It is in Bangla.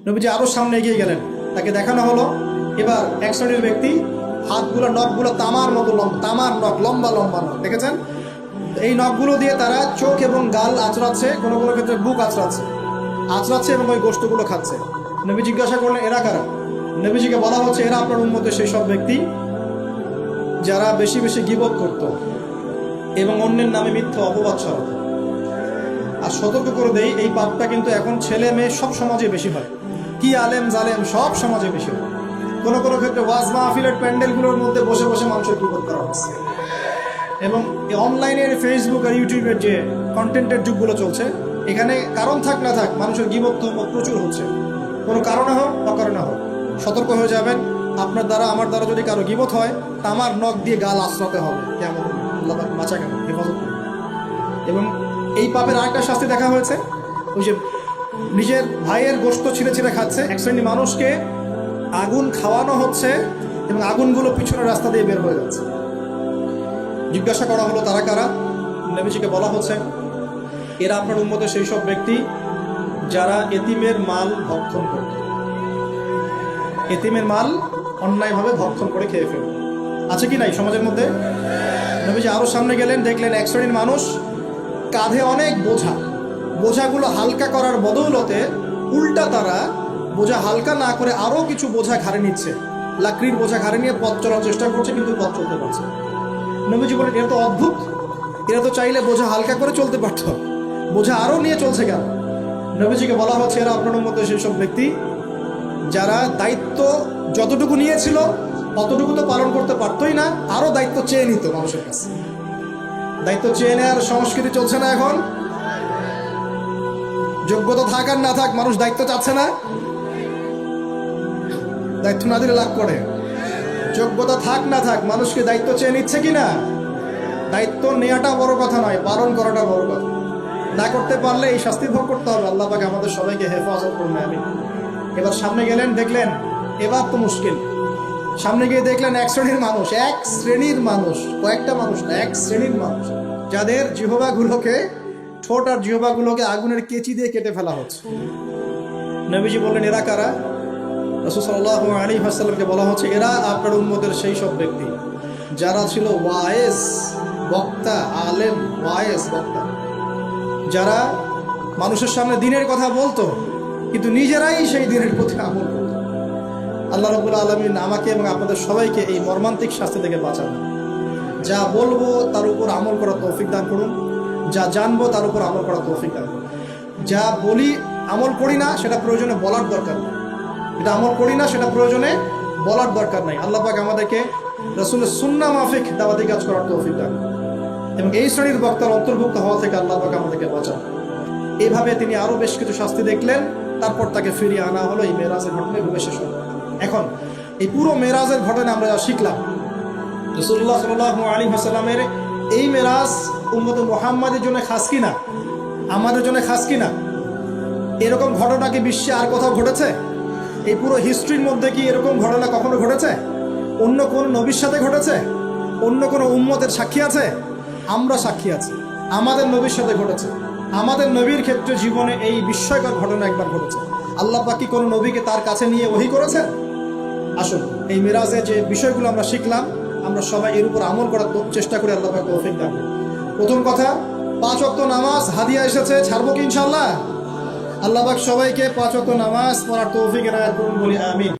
নবীজি আরো সামনে এগিয়ে গেলেন, তাকে দেখানো হলো এবার এক শ্রেণীর ব্যক্তি হাতগুলো নখগুলো তামার মতো লম্বা, তামার নখ, লম্বা লম্বা নখ দেখেছেন। এই নখগুলো দিয়ে তারা চোখ এবং গাল আঁচড়াচ্ছে, কোনো কোনো ক্ষেত্রে বুক আঁচড়াচ্ছে এবং ওই গোশতগুলো খাচ্ছে। নবী জিজ্ঞাসা করলেন এরা কারা? নবীজিকে বলা হচ্ছে এরা আপনার উম্মতের সেই সব ব্যক্তি যারা বেশি বেশি গীবত করত এবং অন্যের নামে মিথ্যা অপবাদ ছড়াতো। আর সতর্ক করে দেই, এই পাপটা কিন্তু এখন ছেলে মেয়ে সব সমাজে বেশি হয়, কি আলেম জালেম সব সমাজে বেশি হয়। কোনো কোনো ক্ষেত্রে ওয়াজ মাহফিলের প্যান্ডেলগুলোর মধ্যে বসে বসে মানুষের গীবত করা হচ্ছে। এবং অনলাইনের ফেসবুক আর ইউটিউবের যে কন্টেন্টের যুগগুলো চলছে, এখানে কারণ থাক না থাক মানুষের গীবত প্রচুর হচ্ছে, কোনো কারণে হোক অকারণে হোক। সতর্ক হয়ে যাবেন, আপনার দ্বারা আমার দ্বারা যদি কারো গীবত হয়, তামার নখ দিয়ে গাল আশ্রাতে হবে, কেমন আল্লাহ বাঁচা কেন হেফাজত করবে। এবং এই পাপের আরেকটা শাস্তি দেখা হয়েছে, ওই যে নিজের ভাইয়ের গোশত ছিঁড়ে ছিঁড়ে খাচ্ছে, এক শ্রেণী মানুষকে আগুন খাওয়ানো হচ্ছে এবং আগুনগুলো পিছনের রাস্তা দিয়ে বের হয়ে যাচ্ছে। জিজ্ঞাসা করা হলো তারা কারা? নবীজিকে বলা হচ্ছে এরা আপনার উম্মতের সেই সব ব্যক্তি যারা এতিমের মাল ভক্ষণ করত, এতিমের মাল অন্যায়ভাবে ভক্ষণ করে খেয়ে ফেলত। আছে কি নাই সমাজের মধ্যে? নবীজি আরো সামনে গেলেন, দেখলেন এক শ্রেণীর মানুষ কাঁধে অনেক বোঝাগুলো হালকা করার বদৌলতে উল্টা তারা বোঝা হালকা না করে আরো কিছু বোঝা ঘাড়ে নিচ্ছে, লাকড়ির বোঝা ঘাড়ে নিয়ে পথ চলার চেষ্টা করছে, কিন্তু পথ চলতে পারছে। নবীজি বলেন এরা তো অদ্ভুত, এরা তো চাইলে বোঝা হালকা করে চলতে পারত, বোঝা আরো নিয়ে চলছে কেন? নবীজিকে বলা হচ্ছে এরা আপনার মধ্যে সেই সব ব্যক্তি যারা দায়িত্ব যতটুকু নিয়েছিল ততটুকু তো পালন করতে পারতই না, আরো দায়িত্ব চেয়ে নিত মানুষের কাছে। দায়িত্ব চেয়ে নেওয়ার সংস্কৃতি চলছে না এখন? যোগ্যতা থাক আর না থাক মানুষ দায়িত্ব চাচ্ছে না, দায়িত্ব না দিলে লাভ করে। যোগ্যতা থাক না থাক মানুষকে দায়িত্ব চেয়ে নিচ্ছে কিনা? দায়িত্ব নেওয়াটা বড় কথা নয়, পালন করাটা বড় কথা। না করতে পারলে এই শাস্তি ভোগ করতে হবে। আল্লাহ পাক আমাদের সবাইকে হেফাজত করুন, আমিন। এবার সামনে গেলেন, দেখলেন এবার তো মুশকিল। সামনে গিয়ে দেখলেন এক শ্রেণীর মানুষ, কয়েকটা মানুষ না, এক শ্রেণীর মানুষ যাদের জিহ্বাগুলোকে, ঠোঁট আর জিহ্বাগুলোকে আগুনের কেচি দিয়ে কেটে ফেলা হচ্ছে। নবীজি বললেন এরা কারা? রাসূল সাল্লাল্লাহু আলাইহি ওয়াসাল্লামকে বলা হচ্ছে এরা আপনার উম্মতের সেই সব ব্যক্তি যারা ছিল ওয়াইজ বক্তা, আলেম ওয়াইজ বক্তা, যারা মানুষের সামনে দ্বীনের কথা বলতো কিন্তু নিজেরাই সেই দ্বীনের প্রতি আমল করত। আল্লাহ রাব্বুল আলামিন আমাকে এবং আপনাদের সবাইকে এই মর্মান্তিক শাস্তি থেকে বাঁচান। যা বলবো তার উপর আমল করার তৌফিক দান করুন, যা জানবো তার উপর আমল করার তৌফিক দান করুন। যা বলি আমল করি না সেটা প্রয়োজনে বলার দরকার নেই, এটা আমল করি না সেটা প্রয়োজনে বলার দরকার নাই। আল্লাহ পাক আমাদেরকে রাসূলের সুন্নাহ মাফিক দাওয়াতি কাজ করার তৌফিক দান এবং এই শ্রেণীর বক্তার অন্তর্ভুক্ত হওয়া থেকে আল্লাহ পাক আমাদেরকে বাঁচান। এইভাবে তিনি আরো বেশ কিছু শাস্তি দেখলেন, তারপর তাকে ফিরিয়ে আনা হলো। এই মেরাজের ঘটনায় ভূমে শেষ হলো। এখন এই পুরো মেরাজের ঘটনা আমরা যা শিখলাম, রাসূলুল্লাহ সাল্লাল্লাহু আলাইহি ওয়াসাল্লামের এই মেরাজ উম্মতে মুহাম্মাদের জন্য খাস কিনা, আমাদের জন্য খাস কিনা? এরকম ঘটনা কি বিশ্বে আর কোথাও ঘটেছে? এই পুরো হিস্ট্রির মধ্যে কি এরকম ঘটনা কখনো ঘটেছে? অন্য কোন নবীর সাথে ঘটেছে? অন্য কোন উম্মতের সাক্ষী আছে? আমরা সাক্ষী আছি, আমাদের নবীর সাথে ঘটেছে। আমাদের নবীর ক্ষেত্রে জীবনে এই বিস্ময়কর ঘটনা একবার ঘটেছে। আল্লাহ পাক কি কোনো নবীকে তার কাছে নিয়ে ওহী করেছেন? আসুন এই মিরাজে যে বিষয়গুলো আমরা শিখলাম, আমরা সবাই এর উপর আমল করার চেষ্টা করি। আল্লাহ পাক তৌফিক দান করুন। প্রথম কথা, 5 ওয়াক্ত নামাজ হাদিয়া এসেছে, ছাড়বো কি ইনশাআল্লাহ? আল্লাহ পাক সবাইকে 5 ওয়াক্ত নামাজ পড়ার তৌফিক এনায়েত করুন, বলি আমিন।